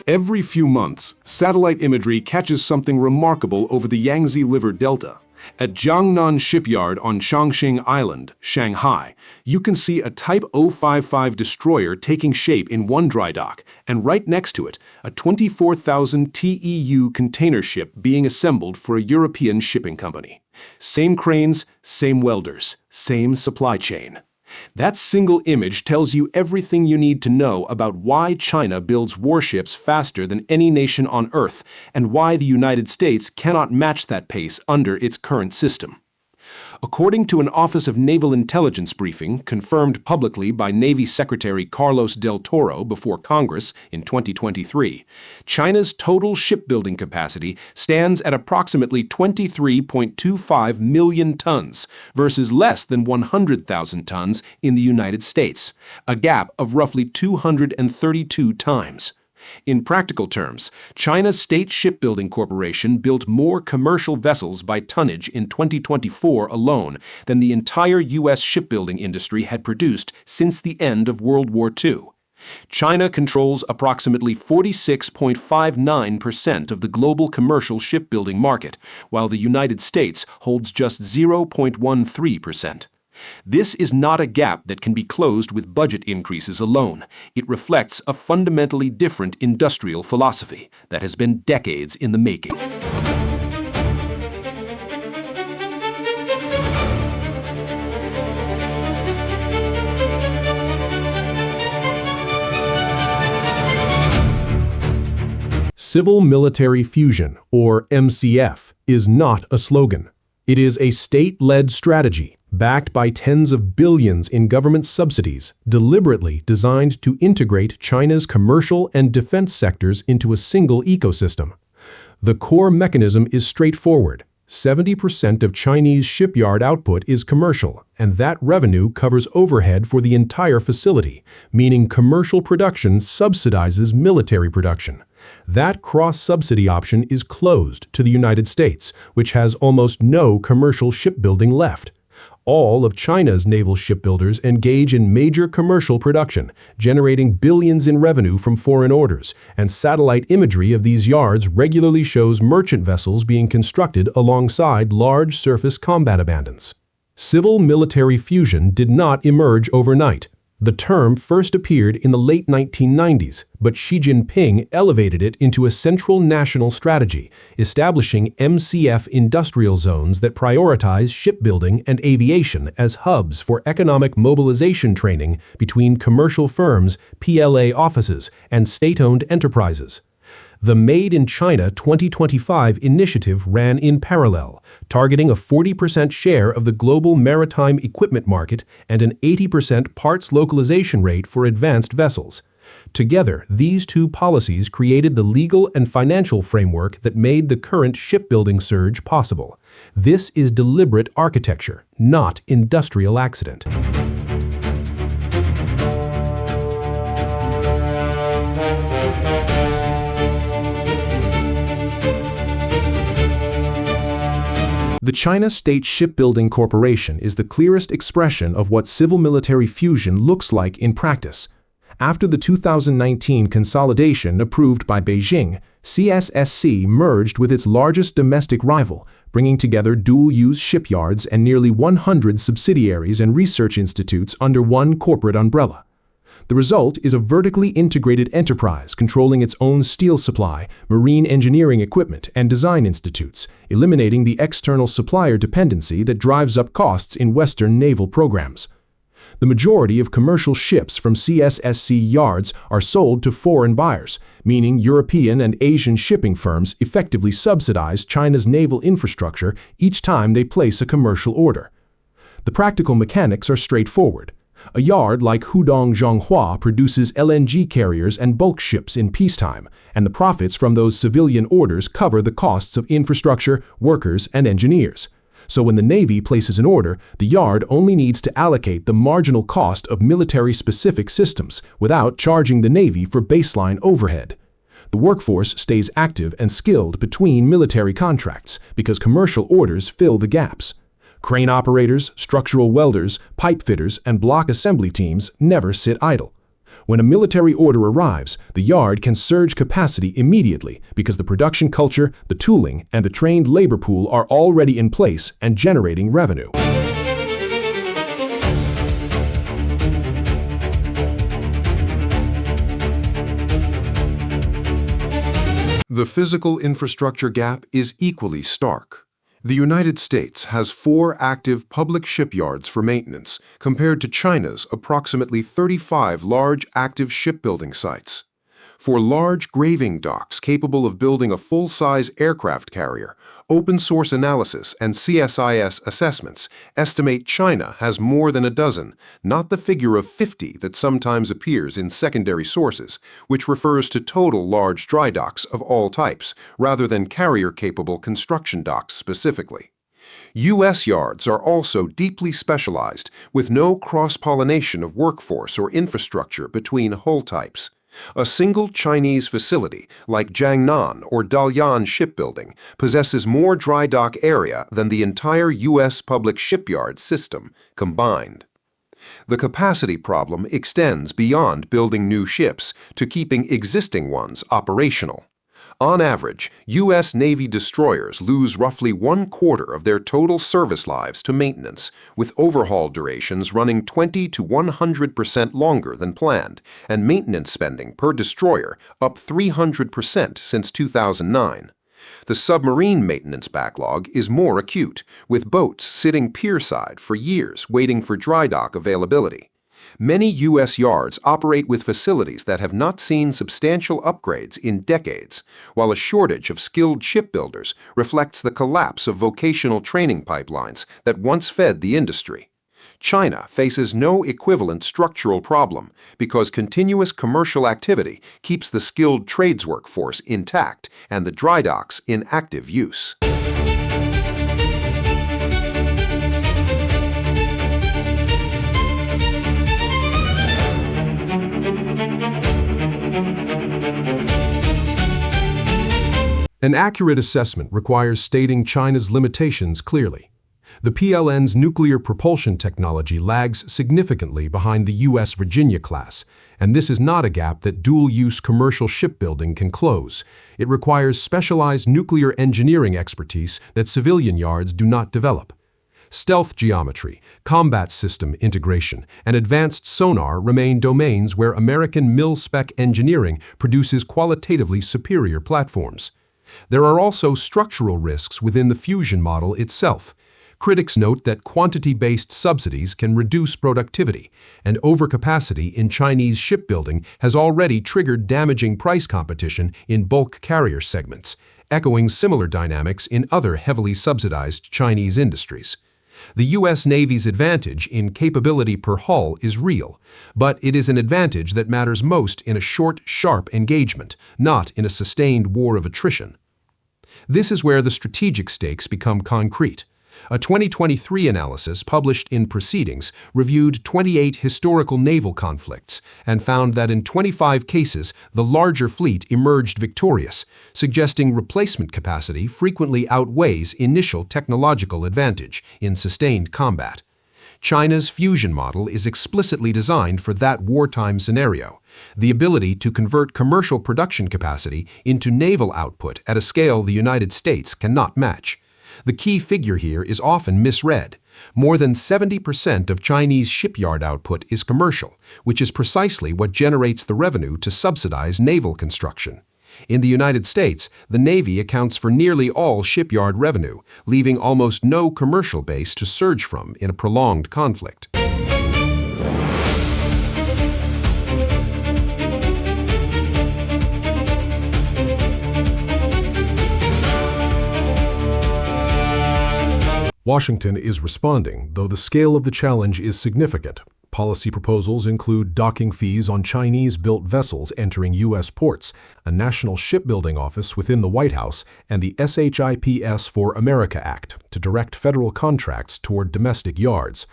Every few months, satellite imagery catches something remarkable over the Yangtze River Delta. At Jiangnan Shipyard on Chongqing Island, Shanghai, you can see a Type 055 destroyer taking shape in one dry dock, and right next to it, a 24,000 TEU container ship being assembled for a European shipping company. Same cranes, same welders, same supply chain. That single image tells you everything you need to know about why China builds warships faster than any nation on Earth and why the United States cannot match that pace under its current system. According to an Office of Naval Intelligence briefing confirmed publicly by Navy Secretary Carlos del Toro before Congress in 2023, China's total shipbuilding capacity stands at approximately 23.25 million tons versus less than 100,000 tons in the United States, a gap of roughly 232 times. In practical terms, China's State Shipbuilding Corporation built more commercial vessels by tonnage in 2024 alone than the entire U.S. shipbuilding industry had produced since the end of World War II. China controls approximately 46.59% of the global commercial shipbuilding market, while the United States holds just 0.13%. This is not a gap that can be closed with budget increases alone. It reflects a fundamentally different industrial philosophy that has been decades in the making. Civil-military fusion, or MCF, is not a slogan. It is a state-led strategy backed by tens of billions in government subsidies, deliberately designed to integrate China's commercial and defense sectors into a single ecosystem. The core mechanism is straightforward. 70% of Chinese shipyard output is commercial, and that revenue covers overhead for the entire facility, meaning commercial production subsidizes military production. That cross-subsidy option is closed to the United States, which has almost no commercial shipbuilding left. All of China's naval shipbuilders engage in major commercial production, generating billions in revenue from foreign orders, and satellite imagery of these yards regularly shows merchant vessels being constructed alongside large surface combat abandons. Civil-military fusion did not emerge overnight. The term first appeared in the late 1990s, but Xi Jinping elevated it into a central national strategy, establishing MCF industrial zones that prioritize shipbuilding and aviation as hubs for economic mobilization training between commercial firms, PLA offices, and state-owned enterprises. The Made in China 2025 initiative ran in parallel, targeting a 40% share of the global maritime equipment market and an 80% parts localization rate for advanced vessels. Together, these two policies created the legal and financial framework that made the current shipbuilding surge possible. This is deliberate architecture, not industrial accident. The China State Shipbuilding Corporation is the clearest expression of what civil-military fusion looks like in practice. After the 2019 consolidation approved by Beijing, CSSC merged with its largest domestic rival, bringing together dual-use shipyards and nearly 100 subsidiaries and research institutes under one corporate umbrella. The result is a vertically integrated enterprise controlling its own steel supply, marine engineering equipment, and design institutes, eliminating the external supplier dependency that drives up costs in Western naval programs. The majority of commercial ships from CSSC yards are sold to foreign buyers, meaning European and Asian shipping firms effectively subsidize China's naval infrastructure each time they place a commercial order. The practical mechanics are straightforward. A yard like Hudong Zhonghua produces LNG carriers and bulk ships in peacetime, and the profits from those civilian orders cover the costs of infrastructure, workers, and engineers. So when the Navy places an order, the yard only needs to allocate the marginal cost of military-specific systems without charging the Navy for baseline overhead. The workforce stays active and skilled between military contracts because commercial orders fill the gaps. Crane operators, structural welders, pipe fitters, and block assembly teams never sit idle. When a military order arrives, the yard can surge capacity immediately because the production culture, the tooling, and the trained labor pool are already in place and generating revenue. The physical infrastructure gap is equally stark. The United States has 4 active public shipyards for maintenance, compared to China's approximately 35 large active shipbuilding sites. For large graving docks capable of building a full-size aircraft carrier, open-source analysis and CSIS assessments estimate China has more than a dozen, not the figure of 50 that sometimes appears in secondary sources, which refers to total large dry docks of all types, rather than carrier-capable construction docks specifically. U.S. yards are also deeply specialized, with no cross-pollination of workforce or infrastructure between hull types. A single Chinese facility, like Jiangnan or Dalian Shipbuilding, possesses more dry dock area than the entire U.S. public shipyard system combined. The capacity problem extends beyond building new ships to keeping existing ones operational. On average, U.S. Navy destroyers lose roughly 1/4 of their total service lives to maintenance, with overhaul durations running 20 to 100% longer than planned, and maintenance spending per destroyer up 300% since 2009. The submarine maintenance backlog is more acute, with boats sitting pierside for years waiting for dry dock availability. Many U.S. yards operate with facilities that have not seen substantial upgrades in decades, while a shortage of skilled shipbuilders reflects the collapse of vocational training pipelines that once fed the industry. China faces no equivalent structural problem because continuous commercial activity keeps the skilled trades workforce intact and the dry docks in active use. An accurate assessment requires stating China's limitations clearly. The PLN's nuclear propulsion technology lags significantly behind the U.S. Virginia class, and this is not a gap that dual-use commercial shipbuilding can close. It requires specialized nuclear engineering expertise that civilian yards do not develop. Stealth geometry, combat system integration, and advanced sonar remain domains where American MIL-SPEC engineering produces qualitatively superior platforms. There are also structural risks within the fusion model itself. Critics note that quantity-based subsidies can reduce productivity, and overcapacity in Chinese shipbuilding has already triggered damaging price competition in bulk carrier segments, echoing similar dynamics in other heavily subsidized Chinese industries. The U.S. Navy's advantage in capability per hull is real, but it is an advantage that matters most in a short, sharp engagement, not in a sustained war of attrition. This is where the strategic stakes become concrete. A 2023 analysis published in Proceedings reviewed 28 historical naval conflicts and found that in 25 cases the larger fleet emerged victorious, suggesting replacement capacity frequently outweighs initial technological advantage in sustained combat. China's fusion model is explicitly designed for that wartime scenario, the ability to convert commercial production capacity into naval output at a scale the United States cannot match. The key figure here is often misread. More than 70% of Chinese shipyard output is commercial, which is precisely what generates the revenue to subsidize naval construction. In the United States, the Navy accounts for nearly all shipyard revenue, leaving almost no commercial base to surge from in a prolonged conflict. Washington is responding, though the scale of the challenge is significant. Policy proposals include docking fees on Chinese-built vessels entering U.S. ports, a national shipbuilding office within the White House, and the SHIPS for America Act to direct federal contracts toward domestic yards.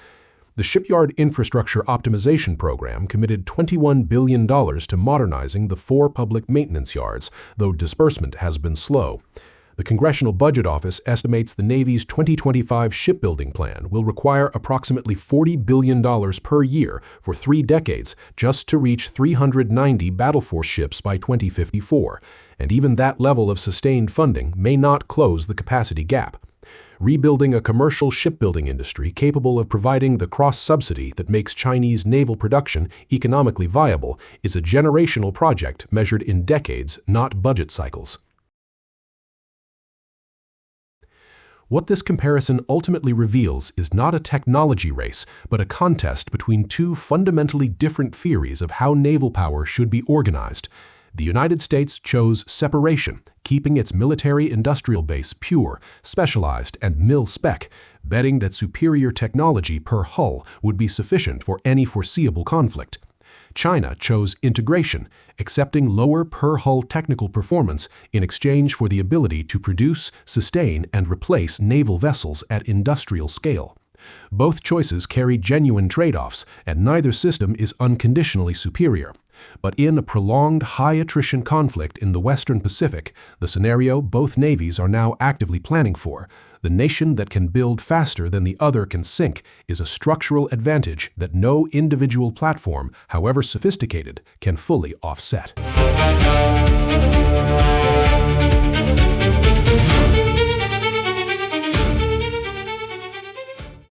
The Shipyard Infrastructure Optimization Program committed $21 billion to modernizing the 4 public maintenance yards, though disbursement has been slow. The Congressional Budget Office estimates the Navy's 2025 shipbuilding plan will require approximately $40 billion per year for 3 decades just to reach 390 battle force ships by 2054, and even that level of sustained funding may not close the capacity gap. Rebuilding a commercial shipbuilding industry capable of providing the cross-subsidy that makes Chinese naval production economically viable is a generational project measured in decades, not budget cycles. What this comparison ultimately reveals is not a technology race, but a contest between two fundamentally different theories of how naval power should be organized. The United States chose separation, keeping its military-industrial base pure, specialized, and MIL-SPEC, betting that superior technology per hull would be sufficient for any foreseeable conflict. China chose integration, accepting lower per-hull technical performance in exchange for the ability to produce, sustain, and replace naval vessels at industrial scale. Both choices carry genuine trade-offs, and neither system is unconditionally superior. But in a prolonged high-attrition conflict in the Western Pacific, the scenario both navies are now actively planning for, the nation that can build faster than the other can sink is a structural advantage that no individual platform, however sophisticated, can fully offset.